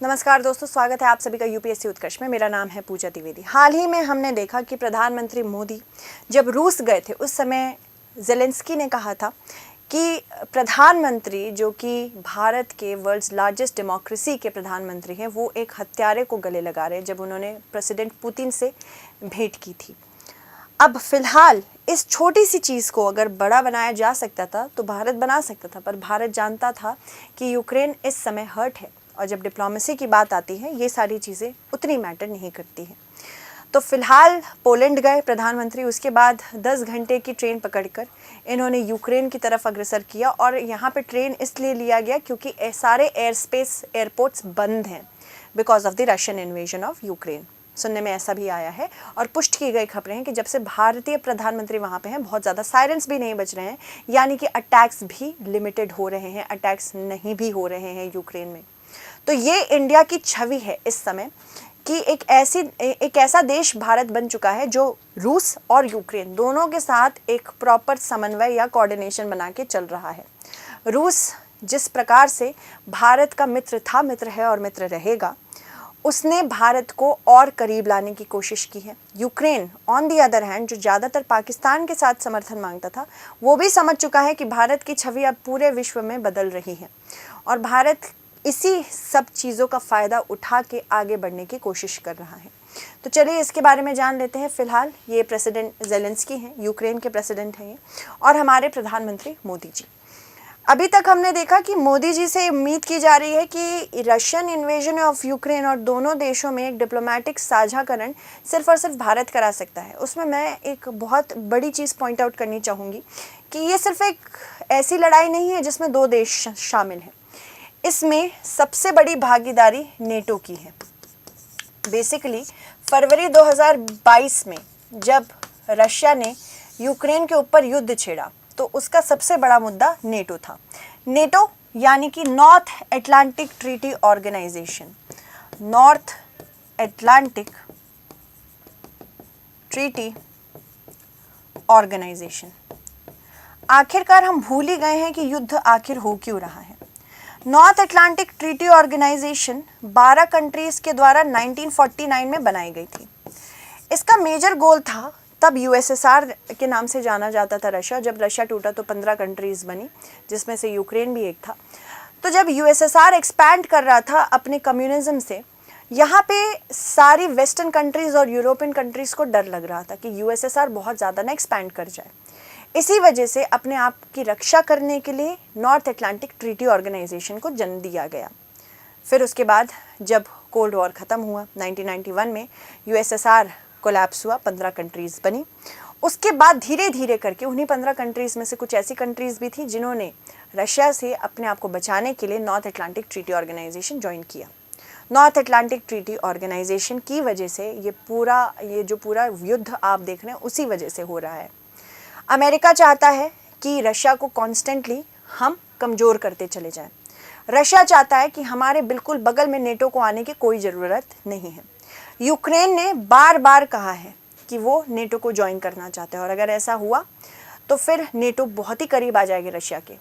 नमस्कार दोस्तों, स्वागत है आप सभी का यूपीएससी उत्कर्ष में। मेरा नाम है पूजा द्विवेदी। हाल ही में हमने देखा कि प्रधानमंत्री मोदी जब रूस गए थे उस समय ज़ेलेंस्की ने कहा था कि प्रधानमंत्री जो कि भारत के वर्ल्ड्स लार्जेस्ट डेमोक्रेसी के प्रधानमंत्री हैं वो एक हत्यारे को गले लगा रहे हैं, जब उन्होंने प्रेसिडेंट पुतिन से भेंट की थी। अब फिलहाल इस छोटी सी चीज़ को अगर बड़ा बनाया जा सकता था तो भारत बना सकता था, पर भारत जानता था कि यूक्रेन इस समय हर्ट है और जब डिप्लोमेसी की बात आती है ये सारी चीज़ें उतनी मैटर नहीं करती हैं। तो फिलहाल पोलैंड गए प्रधानमंत्री, उसके बाद 10 घंटे की ट्रेन पकड़कर इन्होंने यूक्रेन की तरफ अग्रसर किया और यहाँ पे ट्रेन इसलिए लिया गया क्योंकि सारे एयरपोर्ट्स बंद हैं because of the Russian invasion of Ukraine. सुनने में ऐसा भी आया है और पुष्ट की गई खबरें हैं कि जब से भारतीय प्रधानमंत्री वहाँ पे हैं बहुत ज़्यादा सायरन्स भी नहीं बज रहे हैं, यानी कि अटैक्स भी लिमिटेड हो रहे हैं, अटैक्स नहीं भी हो रहे हैं यूक्रेन में। तो ये इंडिया की छवि है इस समय कि एक ऐसा देश भारत बन चुका है जो रूस और यूक्रेन दोनों के साथ एक प्रॉपर समन्वय या कोऑर्डिनेशन बना के चल रहा है। रूस जिस प्रकार से भारत का मित्र था, मित्र है और मित्र रहेगा, उसने भारत को और करीब लाने की कोशिश की है। Ukraine on the other hand जो ज़्यादातर पाकिस्तान के साथ समर्थन मांगता था, वो भी समझ चुका है कि भारत की छवि अब पूरे विश्व में बदल रही है और भारत इसी सब चीज़ों का फ़ायदा उठा के आगे बढ़ने की कोशिश कर रहा है। तो चलिए इसके बारे में जान लेते हैं। फ़िलहाल ये प्रेसिडेंट ज़ेलेंस्की हैं, यूक्रेन के प्रेसिडेंट हैं ये, और हमारे प्रधानमंत्री मोदी जी। अभी तक हमने देखा कि मोदी जी से उम्मीद की जा रही है कि रशियन इन्वेजन ऑफ यूक्रेन और दोनों देशों में एक डिप्लोमेटिक साझाकरण सिर्फ और सिर्फ भारत करा सकता है। उसमें मैं एक बहुत बड़ी चीज़ पॉइंट आउट करनी चाहूँगी कि ये सिर्फ एक ऐसी लड़ाई नहीं है जिसमें दो देश शामिल हैं। इसमें सबसे बड़ी भागीदारी नेटो की है। बेसिकली फरवरी 2022 में जब रशिया ने यूक्रेन के ऊपर युद्ध छेड़ा तो उसका सबसे बड़ा मुद्दा नेटो था। नेटो यानी कि North Atlantic Treaty Organization, North Atlantic Treaty Organization. आखिरकार हम भूल ही गए हैं कि युद्ध आखिर हो क्यों रहा है। North Atlantic Treaty Organization 12 countries के द्वारा 1949 में बनाई गई थी। इसका मेजर गोल था, तब यूएसएसआर के नाम से जाना जाता था रशिया, जब रशिया टूटा तो 15 कंट्रीज़ बनी जिसमें से यूक्रेन भी एक था। तो जब यूएसएसआर एक्सपैंड कर रहा था अपने कम्युनिज्म से, यहाँ पे सारी वेस्टर्न कंट्रीज़ और यूरोपियन कंट्रीज़ को डर लग रहा था कि यूएसएसआर बहुत ज़्यादा ना एक्सपैंड कर जाए। इसी वजह से अपने आप की रक्षा करने के लिए नॉर्थ अटलांटिक ट्रीटी ऑर्गेनाइजेशन को जन्म दिया गया। फिर उसके बाद जब कोल्ड वॉर ख़त्म हुआ 1991 में, यूएसएसआर कोलैप्स हुआ, 15 कंट्रीज़ बनी। उसके बाद धीरे धीरे करके उन्हीं 15 कंट्रीज़ में से कुछ ऐसी कंट्रीज़ भी थी जिन्होंने रशिया से अपने आप को बचाने के लिए North Atlantic Treaty Organization join किया। नॉर्थ अटलांटिक ट्रीटी ऑर्गेनाइजेशन की वजह से ये जो पूरा युद्ध आप देख रहे हैं उसी वजह से हो रहा है। अमेरिका चाहता है कि रशिया को कॉन्स्टेंटली हम कमज़ोर करते चले जाएं। रशिया चाहता है कि हमारे बिल्कुल बगल में नेटो को आने की कोई ज़रूरत नहीं है। यूक्रेन ने बार बार कहा है कि वो नेटो को ज्वाइन करना चाहते हैं और अगर ऐसा हुआ तो फिर नेटो बहुत ही करीब आ जाएगी रशिया के।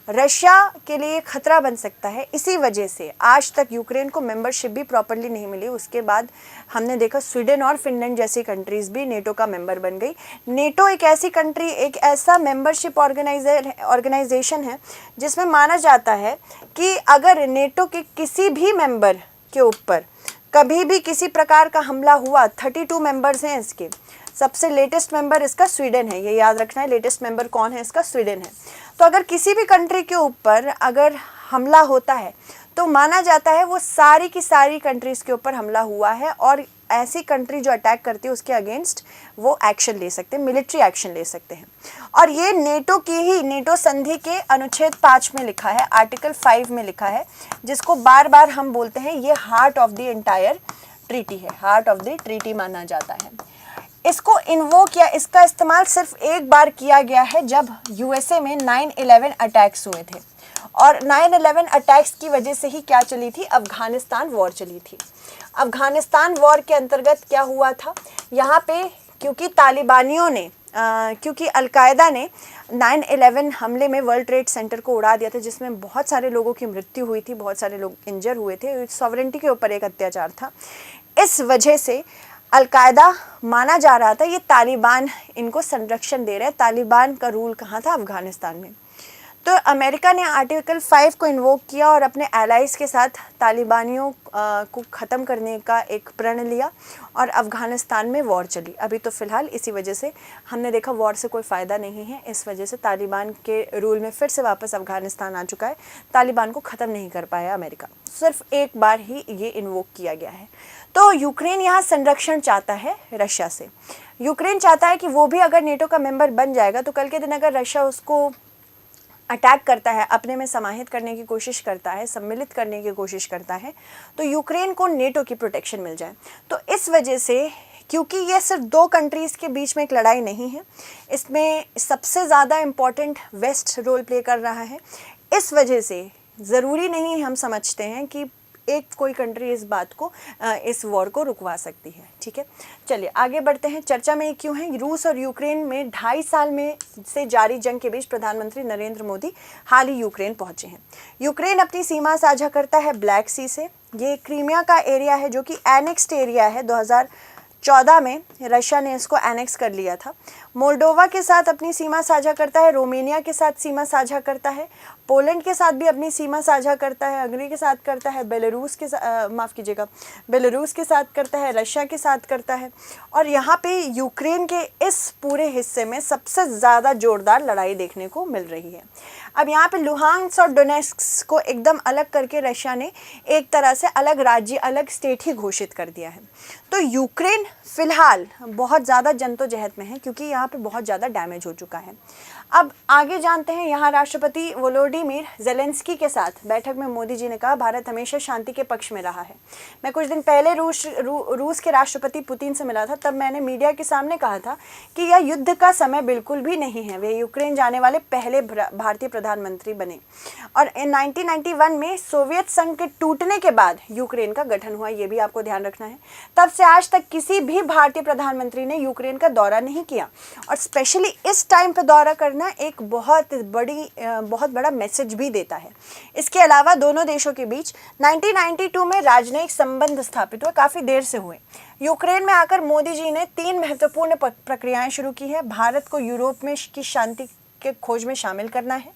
रशिया के लिए खतरा बन सकता है। इसी वजह से आज तक यूक्रेन को मेंबरशिप भी प्रॉपर्ली नहीं मिली। उसके बाद हमने देखा स्वीडन और फिनलैंड जैसी कंट्रीज़ भी नेटो का मेंबर बन गई। नेटो एक ऐसी कंट्री, एक ऐसा मेंबरशिप ऑर्गेनाइजेशन है जिसमें माना जाता है कि अगर नेटो के किसी भी मेंबर के ऊपर कभी भी किसी प्रकार का हमला हुआ, 32 मेंबर्स हैं इसके, सबसे लेटेस्ट मेंबर इसका स्वीडन है, ये याद रखना है। लेटेस्ट मेंबर कौन है इसका? स्वीडन है। तो अगर किसी भी कंट्री के ऊपर अगर हमला होता है तो माना जाता है वो सारी की सारी कंट्रीज़ के ऊपर हमला हुआ है और ऐसी कंट्री जो अटैक करती है उसके अगेंस्ट वो एक्शन ले सकते हैं, मिलिट्री एक्शन ले सकते हैं। और ये नेटो संधि के अनुच्छेद 5 में लिखा है, आर्टिकल 5 में लिखा है, जिसको बार बार हम बोलते हैं ये heart of the entire treaty है, हार्ट ऑफ द ट्रीटी माना जाता है। इसको इन्वोक या इसका इस्तेमाल सिर्फ एक बार किया गया है जब यूएसए में 9/11 अटैक्स हुए थे और 9/11 अटैक्स की वजह से ही क्या चली थी? अफ़गानिस्तान वॉर चली थी। अफ़गानिस्तान वॉर के अंतर्गत क्या हुआ था, यहाँ पे क्योंकि तालिबानियों ने क्योंकि अलकायदा ने 9/11 हमले में वर्ल्ड ट्रेड सेंटर को उड़ा दिया था, जिसमें बहुत सारे लोगों की मृत्यु हुई थी, बहुत सारे लोग इंजर हुए थे। सॉवरेंटी के ऊपर एक अत्याचार था। इस वजह से अलकायदा माना जा रहा था, ये तालिबान इनको संरक्षण दे रहे हैं। तालिबान का रूल कहाँ था? अफगानिस्तान में। तो अमेरिका ने आर्टिकल 5 को इन्वोक किया और अपने एलाइज के साथ तालिबानियों को ख़त्म करने का एक प्रण लिया और अफ़गानिस्तान में वॉर चली। अभी तो फ़िलहाल इसी वजह से हमने देखा वॉर से कोई फ़ायदा नहीं है, इस वजह से तालिबान के रूल में फिर से वापस अफ़गानिस्तान आ चुका है। तालिबान को ख़त्म नहीं कर पाया अमेरिका, सिर्फ एक बार ही ये इन्वोक किया गया है। तो यूक्रेन यहाँ संरक्षण चाहता है रशिया से। यूक्रेन चाहता है कि वो भी अगर नेटो का मेंबर बन जाएगा तो कल के दिन अगर रशिया उसको अटैक करता है, अपने में समाहित करने की कोशिश करता है, सम्मिलित करने की कोशिश करता है, तो यूक्रेन को नेटो की प्रोटेक्शन मिल जाए। तो इस वजह से, क्योंकि ये सिर्फ 2 कंट्रीज़ के बीच में एक लड़ाई नहीं है, इसमें सबसे ज़्यादा इम्पॉर्टेंट वेस्ट रोल प्ले कर रहा है। इस वजह से ज़रूरी नहीं हम समझते हैं कि एक कोई कंट्री इस बात को, इस वॉर को रुकवा सकती है। ठीक है, चलिए आगे बढ़ते हैं। चर्चा में क्यों है? रूस और यूक्रेन में 2.5 साल में से जारी जंग के बीच प्रधानमंत्री नरेंद्र मोदी हाल ही यूक्रेन पहुंचे हैं। यूक्रेन अपनी सीमा साझा करता है ब्लैक सी से। ये क्रीमिया का एरिया है जो कि एनेक्स्ड एरिया है। 2014 में रशिया ने इसको एनेक्स कर लिया था। मोल्डोवा के साथ अपनी सीमा साझा करता है, रोमेनिया के साथ सीमा साझा करता है, पोलैंड के साथ भी अपनी सीमा साझा करता है, हंगरी के साथ करता है, बेलारूस के बेलारूस के साथ करता है, रशिया के साथ करता है। और यहाँ पे यूक्रेन के इस पूरे हिस्से में सबसे ज़्यादा जोरदार लड़ाई देखने को मिल रही है। अब यहाँ पे लुहांस्क और डोनेस्क को एकदम अलग करके रशिया ने एक तरह से अलग राज्य, अलग स्टेट ही घोषित कर दिया है। तो यूक्रेन फ़िलहाल बहुत ज़्यादा जद्दोजहद में है क्योंकि यहाँ पे बहुत ज़्यादा डैमेज हो चुका है। अब आगे जानते हैं। यहाँ राष्ट्रपति वोलोडिमिर ज़ेलेंस्की के साथ बैठक में मोदी जी ने कहा, भारत हमेशा शांति के पक्ष में रहा है। मैं कुछ दिन पहले रूस के राष्ट्रपति पुतिन से मिला था, तब मैंने मीडिया के सामने कहा था कि यह युद्ध का समय बिल्कुल भी नहीं है। वे यूक्रेन जाने वाले पहले भारतीय प्रधानमंत्री बने और 1991 में सोवियत संघ के टूटने के बाद यूक्रेन का गठन हुआ, ये भी आपको ध्यान रखना है। तब से आज तक किसी भी भारतीय प्रधानमंत्री ने यूक्रेन का दौरा नहीं किया और स्पेशली इस टाइम पे दौरा करना एक बहुत बड़ा मैसेज भी देता है। इसके अलावा दोनों देशों के बीच 1992 में राजनयिक संबंध स्थापित हुए, काफ़ी देर से हुए। यूक्रेन में आकर मोदी जी ने 3 महत्वपूर्ण प्रक्रियाएं शुरू की है। भारत को यूरोप में की शांति के खोज में शामिल करना है,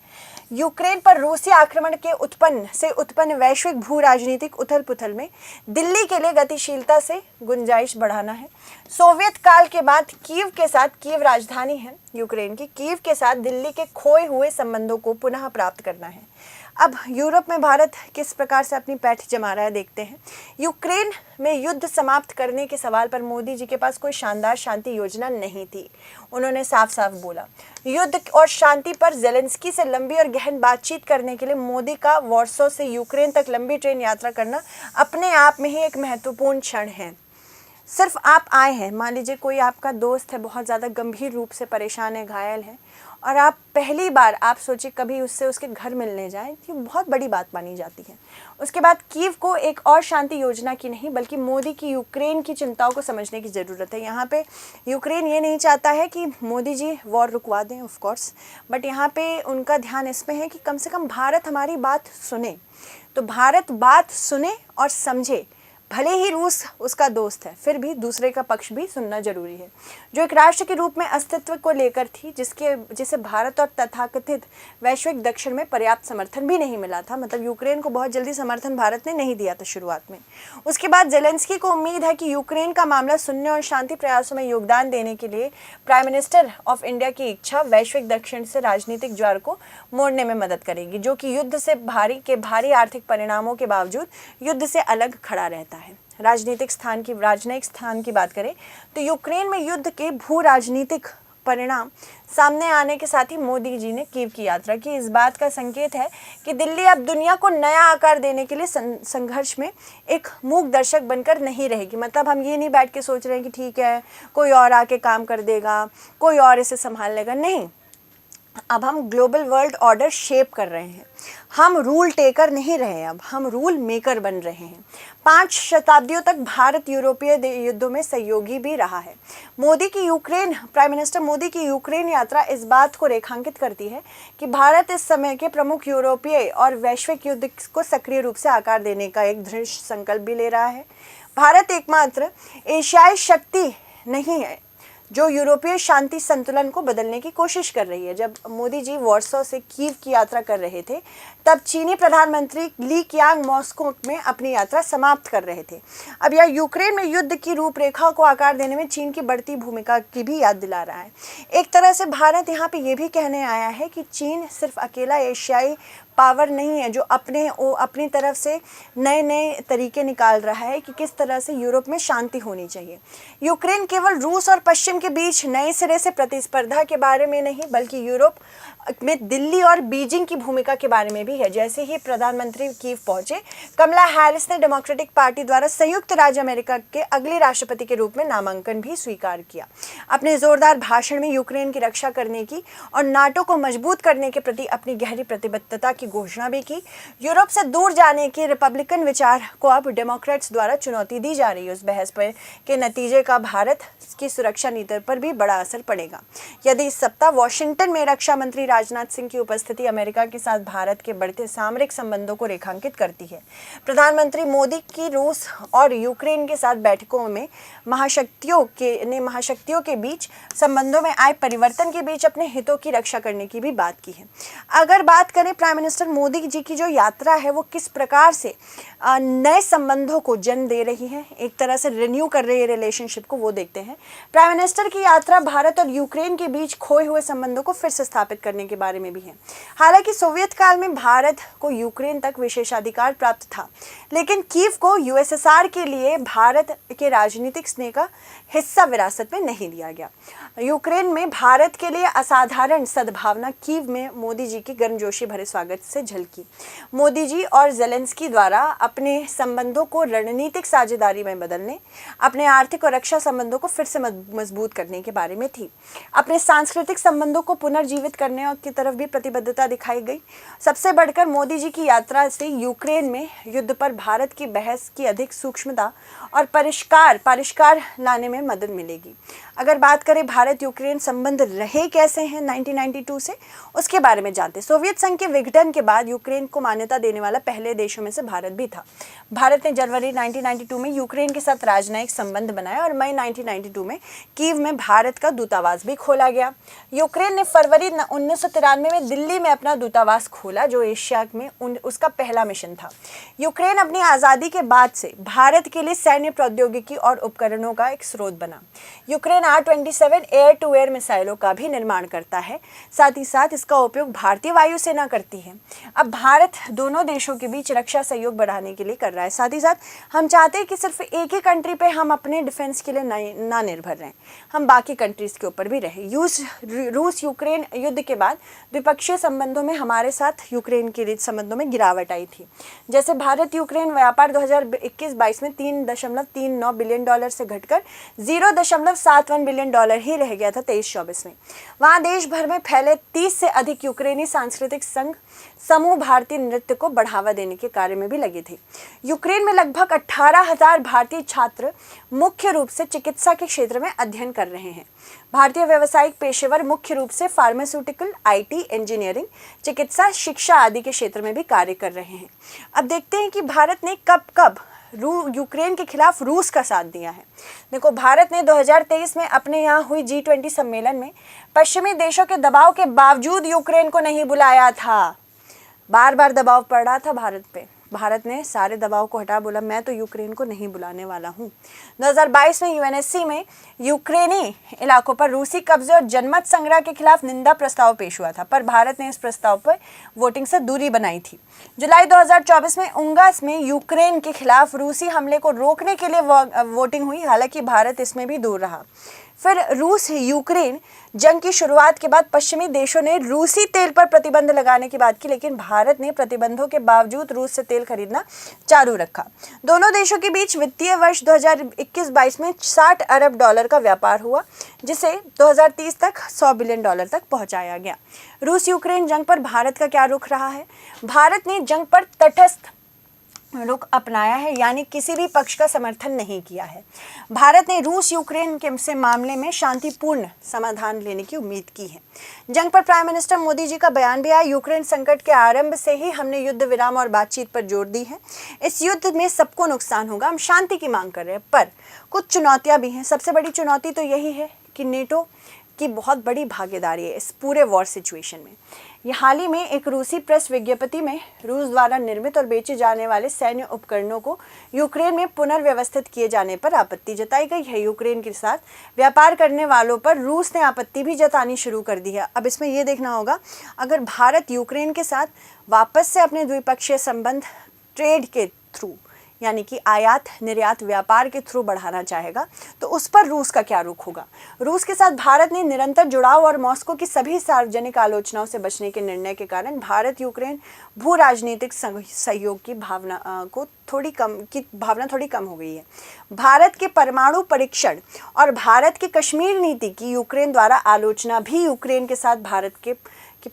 यूक्रेन पर रूसी आक्रमण के उत्पन्न वैश्विक भू राजनीतिक उथल पुथल में दिल्ली के लिए गतिशीलता से गुंजाइश बढ़ाना है। सोवियत काल के बाद कीव के साथ, कीव राजधानी है यूक्रेन की, कीव के साथ दिल्ली के खोए हुए संबंधों को पुनः प्राप्त करना है। अब यूरोप में भारत किस प्रकार से अपनी पैठ जमा रहा है देखते हैं। यूक्रेन में युद्ध समाप्त करने के सवाल पर मोदी जी के पास कोई शानदार शांति योजना नहीं थी। उन्होंने साफ साफ बोला। युद्ध और शांति पर ज़ेलेंस्की से लंबी और गहन बातचीत करने के लिए मोदी का वॉर्सो से यूक्रेन तक लंबी ट्रेन यात्रा करना अपने आप में ही एक महत्वपूर्ण क्षण है। सिर्फ आप आए हैं, मान लीजिए कोई आपका दोस्त है, बहुत ज़्यादा गंभीर रूप से परेशान है, घायल है, और आप पहली बार, आप सोचिए कभी उससे उसके घर मिलने जाएं, ये बहुत बड़ी बात मानी जाती है। उसके बाद कीव को एक और शांति योजना की नहीं बल्कि मोदी की यूक्रेन की चिंताओं को समझने की ज़रूरत है। यहाँ पे यूक्रेन ये नहीं चाहता है कि मोदी जी वॉर रुकवा दें, ऑफ कोर्स, बट यहाँ पे उनका ध्यान इसमें है कि कम से कम भारत हमारी बात सुने। तो भारत बात सुने और समझे, भले ही रूस उसका दोस्त है, फिर भी दूसरे का पक्ष भी सुनना जरूरी है। जो एक राष्ट्र के रूप में अस्तित्व को लेकर थी, जिसे भारत और तथाकथित वैश्विक दक्षिण में पर्याप्त समर्थन भी नहीं मिला था। मतलब यूक्रेन को बहुत जल्दी समर्थन भारत ने नहीं दिया था शुरुआत में। उसके बाद ज़ेलेंस्की को उम्मीद है कि यूक्रेन का मामला सुनने और शांति प्रयासों में योगदान देने के लिए प्राइम मिनिस्टर ऑफ इंडिया की इच्छा वैश्विक दक्षिण से राजनीतिक ज्वार को मोड़ने में मदद करेगी, जो कि युद्ध से भारी आर्थिक परिणामों के बावजूद युद्ध से अलग खड़ा रहता है। राजनीतिक स्थान की बात करें तो यूक्रेन में युद्ध के भू राजनीतिक परिणाम सामने आने के साथ ही मोदी जी ने कीव की यात्रा की। इस बात का संकेत है कि दिल्ली अब दुनिया को नया आकार देने के लिए संघर्ष में एक मूक दर्शक बनकर नहीं रहेगी। मतलब हम ये नहीं बैठ के सोच रहे हैं कि ठीक है कोई और आके काम कर देगा, कोई और इसे संभाल लेगा, नहीं। अब हम ग्लोबल वर्ल्ड ऑर्डर शेप कर रहे हैं। हम रूल टेकर नहीं रहे हैं, अब हम रूल मेकर बन रहे हैं। 5 शताब्दियों तक भारत यूरोपीय युद्धों में सहयोगी भी रहा है। प्राइम मिनिस्टर मोदी की यूक्रेन यात्रा इस बात को रेखांकित करती है कि भारत इस समय के प्रमुख यूरोपीय और वैश्विक युद्ध को सक्रिय रूप से आकार देने का एक दृढ़ संकल्प भी ले रहा है। भारत एकमात्र एशियाई शक्ति नहीं है जो यूरोपीय शांति संतुलन को बदलने की कोशिश कर रही है। जब मोदी जी वॉर्सो से कीव की यात्रा कर रहे थे, तब चीनी प्रधानमंत्री ली कियांग मॉस्को में अपनी यात्रा समाप्त कर रहे थे। अब यह यूक्रेन में युद्ध की रूपरेखा को आकार देने में चीन की बढ़ती भूमिका की भी याद दिला रहा है। एक तरह से भारत यहाँ पे ये भी कहने आया है कि चीन सिर्फ अकेला एशियाई पावर नहीं है जो अपनी तरफ से नए नए तरीके निकाल रहा है कि किस तरह से यूरोप में शांति होनी चाहिए। यूक्रेन केवल रूस और पश्चिम के बीच नए सिरे से प्रतिस्पर्धा के बारे में नहीं, बल्कि यूरोप में दिल्ली और बीजिंग की भूमिका के बारे में भी है। जैसे ही प्रधानमंत्री कीव पहुंचे, कमला हैरिस ने डेमोक्रेटिक पार्टी द्वारा संयुक्त राज्य अमेरिका के अगले राष्ट्रपति के रूप में नामांकन भी स्वीकार किया। अपने जोरदार भाषण में यूक्रेन की रक्षा करने की और नाटो को मजबूत करने के प्रति अपनी गहरी प्रतिबद्धता की घोषणा भी की। यूरोप से दूर जाने के रिपब्लिकन विचार को अब डेमोक्रेट्स द्वारा चुनौती दी जा रही है। उस बहस पर के नतीजे का भारत की सुरक्षा नीति पर भी बड़ा असर पड़ेगा। यदि इस सप्ताह वॉशिंगटन में रक्षा मंत्री राजनाथ सिंह की उपस्थिति अमेरिका के साथ भारत के बढ़ते सामरिक संबंधों को रेखांकित करती है। प्रधानमंत्री मोदी की रूस और यूक्रेन के साथ बैठकों में महाशक्तियों के बीच संबंधों में आए परिवर्तन के बीच अपने हितों की रक्षा करने की भी बात की है। अगर बात करें प्राइम मिनिस्टर मोदी जी की जो यात्रा है वो किस प्रकार से नए संबंधों को जन्म दे रही है, एक तरह से रिन्यू कर रही है रिलेशनशिप को, वो देखते हैं। प्राइम मिनिस्टर की यात्रा भारत और यूक्रेन के बीच खोए हुए संबंधों को फिर से स्थापित करने के बारे में भी है। हालांकि सोवियत काल में भारत को यूक्रेन तक विशेषाधिकार प्राप्त था, लेकिन कीव को यूएसएसआर के लिए भारत के राजनीतिक स्नेह का हिस्सा विरासत में नहीं दिया गया। यूक्रेन में भारत के लिए असाधारण सद्भावना कीव में मोदी जी की गर्मजोशी भरे स्वागत से झलकी। मोदी जी और ज़ेलेंस्की द्वारा अपने संबंधों को रणनीतिक साझेदारी में बदलने, अपने आर्थिक और रक्षा संबंधों को फिर से मजबूत करने के बारे में थी। अपने सांस्कृतिक संबंधों को पुनर्जीवित करने की तरफ भी प्रतिबद्धता दिखाई गई। सबसे बढ़कर मोदी जी की यात्रा से यूक्रेन में युद्ध पर भारत की बहस की अधिक सूक्ष्मता और परिष्कार लाने में मदद मिलेगी। अगर बात करें भारत यूक्रेन संबंध रहे कैसे हैं 1992 से, उसके बारे में जानते। सोवियत संघ के विघटन के बाद यूक्रेन को मान्यता देने वाला पहले देशों में से भारत भी था। भारत ने जनवरी 1992 में यूक्रेन के साथ राजनयिक संबंध बनाया और मई 1992 में कीव में भारत का दूतावास भी खोला गया। यूक्रेन ने फरवरी 1993 में दिल्ली में अपना दूतावास खोला, जो एशिया में उसका पहला मिशन था। यूक्रेन अपनी आज़ादी के बाद से भारत के लिए सैन्य प्रौद्योगिकी और उपकरणों का एक स्रोत बना। Ukraine R-27 air to air मिसाइलों का भी निर्माण करता है, साथ ही साथ इसका उपयोग भारतीय वायुसेना करती है। अब भारत दोनों देशों के बीच रक्षा सहयोग बढ़ाने के लिए कर रहा है। साथ ही साथ हम चाहते हैं कि सिर्फ एक ही कंट्री पे हम अपने डिफेंस के लिए ना निर्भर रहें, हम बाकी कंट्रीज़ के ऊपर भी रहें। रूस यूक्रेन युद्ध के बाद द्विपक्षीय संबंधों में हमारे साथ यूक्रेन के संबंधों में गिरावट आई थी। जैसे भारत यूक्रेन व्यापार 2021-22 में $3.39 बिलियन से घटकर $0.71 बिलियन ही रह गया था 23-24 में। वहाँ देश भर में फैले 30 से अधिक यूक्रेनी सांस्कृतिक समूह भारतीय नृत्य को बढ़ावा देने के कार्य में भी लगे थे। यूक्रेन में लगभग 18,000 भारतीय छात्र मुख्य रूप से चिकित्सा के क्षेत्र में अध्ययन कर रहे हैं। भारतीय व्यावसायिक पेशेवर मुख्य रूप से फार्मास्यूटिकल, IT, इंजीनियरिंग, चिकित्सा, शिक्षा आदि के क्षेत्र में भी कार्य कर रहे हैं। अब देखते हैं कि भारत ने कब यूक्रेन के खिलाफ रूस का साथ दिया है। देखो, भारत ने 2023 में अपने यहाँ हुई G20 सम्मेलन में पश्चिमी देशों के दबाव के बावजूद यूक्रेन को नहीं बुलाया था। बार बार दबाव पड़ रहा था भारत पे। भारत ने सारे दबाव को हटा बोला, मैं तो यूक्रेन को नहीं बुलाने वाला हूँ। 2022 में UNSC में यूक्रेनी इलाकों पर रूसी कब्जे और जनमत संग्रह के खिलाफ निंदा प्रस्ताव पेश हुआ था, पर भारत ने इस प्रस्ताव पर वोटिंग से दूरी बनाई थी। जुलाई 2024 में उंगास में यूक्रेन के खिलाफ रूसी हमले को रोकने के लिए वोटिंग हुई, हालांकि भारत इसमें भी दूर रहा। फिर रूस यूक्रेन जंग की शुरुआत के बाद पश्चिमी देशों ने रूसी तेल पर प्रतिबंध लगाने की बात की, लेकिन भारत ने प्रतिबंधों के बावजूद रूस से तेल खरीदना चालू रखा। दोनों देशों के बीच वित्तीय वर्ष 2021-22 में 60 अरब डॉलर का व्यापार हुआ, जिसे 2030 तक 100 बिलियन डॉलर तक पहुंचाया गया। रूस यूक्रेन जंग पर भारत का क्या रुख रहा है? भारत ने जंग पर तटस्थ रुख अपनाया है, यानी किसी भी पक्ष का समर्थन नहीं किया है। भारत ने रूस यूक्रेन के से मामले में शांतिपूर्ण समाधान लेने की उम्मीद की है। जंग पर प्राइम मिनिस्टर मोदी जी का बयान भी आया, यूक्रेन संकट के आरंभ से ही हमने युद्ध विराम और बातचीत पर जोर दी है। इस युद्ध में सबको नुकसान होगा, हम शांति की मांग कर रहे हैं, पर कुछ चुनौतियाँ भी हैं। सबसे बड़ी चुनौती तो यही है कि नेटो की बहुत बड़ी भागीदारी है इस पूरे वॉर सिचुएशन में। ये हाल ही में एक रूसी प्रेस विज्ञप्ति में रूस द्वारा निर्मित और बेचे जाने वाले सैन्य उपकरणों को यूक्रेन में पुनर्व्यवस्थित किए जाने पर आपत्ति जताई गई है। यूक्रेन के साथ व्यापार करने वालों पर रूस ने आपत्ति भी जतानी शुरू कर दी है। अब इसमें यह देखना होगा, अगर भारत यूक्रेन के साथ वापस से अपने द्विपक्षीय संबंध ट्रेड के थ्रू, यानी कि आयात निर्यात व्यापार के थ्रू बढ़ाना चाहेगा, तो उस पर रूस का क्या रुख होगा। रूस के साथ भारत ने निरंतर जुड़ाव और मॉस्को की सभी सार्वजनिक आलोचनाओं से बचने के निर्णय के कारण भारत यूक्रेन भू राजनीतिक सहयोग की भावना थोड़ी कम हो गई है। भारत के परमाणु परीक्षण और भारत की कश्मीर नीति की यूक्रेन द्वारा आलोचना भी यूक्रेन के साथ भारत के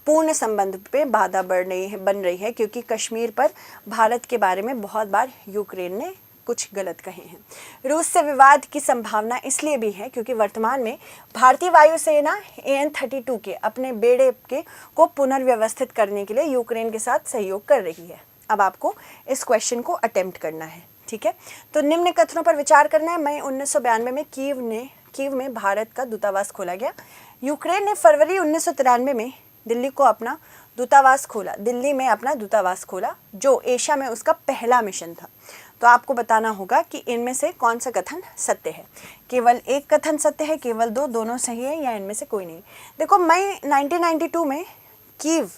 पूर्ण संबंध पे बाधा बन रही है, क्योंकि कश्मीर पर भारत के बारे में बहुत बार यूक्रेन ने कुछ गलत कहे हैं। रूस से विवाद की संभावना इसलिए भी है क्योंकि वर्तमान में भारतीय वायुसेना AN-32 के अपने बेड़े को पुनर्व्यवस्थित करने के लिए यूक्रेन के साथ सहयोग कर रही है। अब आपको इस क्वेश्चन को अटेम्प्ट करना है, ठीक है। तो निम्न कथनों पर विचार करना है। मई 1992 में कीव में भारत का दूतावास खोला गया। यूक्रेन ने फरवरी 1993 में दिल्ली में अपना दूतावास खोला, जो एशिया में उसका पहला मिशन था। तो आपको बताना होगा कि इनमें से कौन सा कथन सत्य है। केवल एक कथन सत्य है, केवल दो, दोनों सही है, या इनमें से कोई नहीं। देखो, मई 1992 में कीव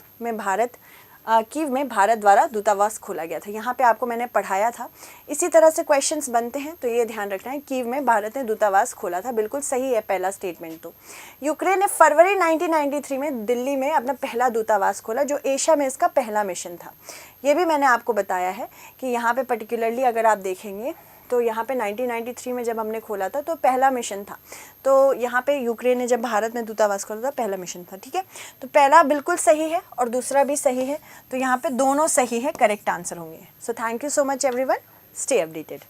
में भारत द्वारा दूतावास खोला गया था। यहाँ पे आपको मैंने पढ़ाया था। इसी तरह से क्वेश्चंस बनते हैं, तो ये ध्यान रखना है। कीव में भारत ने दूतावास खोला था, बिल्कुल सही है पहला स्टेटमेंट। तो यूक्रेन ने फरवरी 1993 में दिल्ली में अपना पहला दूतावास खोला, जो एशिया में इसका पहला मिशन था। ये भी मैंने आपको बताया है कि यहाँ पे पर्टिकुलरली अगर आप देखेंगे तो यहाँ पे 1993 में जब हमने खोला था तो पहला मिशन था। तो यहाँ पे यूक्रेन ने जब भारत में दूतावास खोला था, पहला मिशन था, ठीक है। तो पहला बिल्कुल सही है और दूसरा भी सही है, तो यहाँ पे दोनों सही है, करेक्ट आंसर होंगे। So thank you so much everyone, stay updated.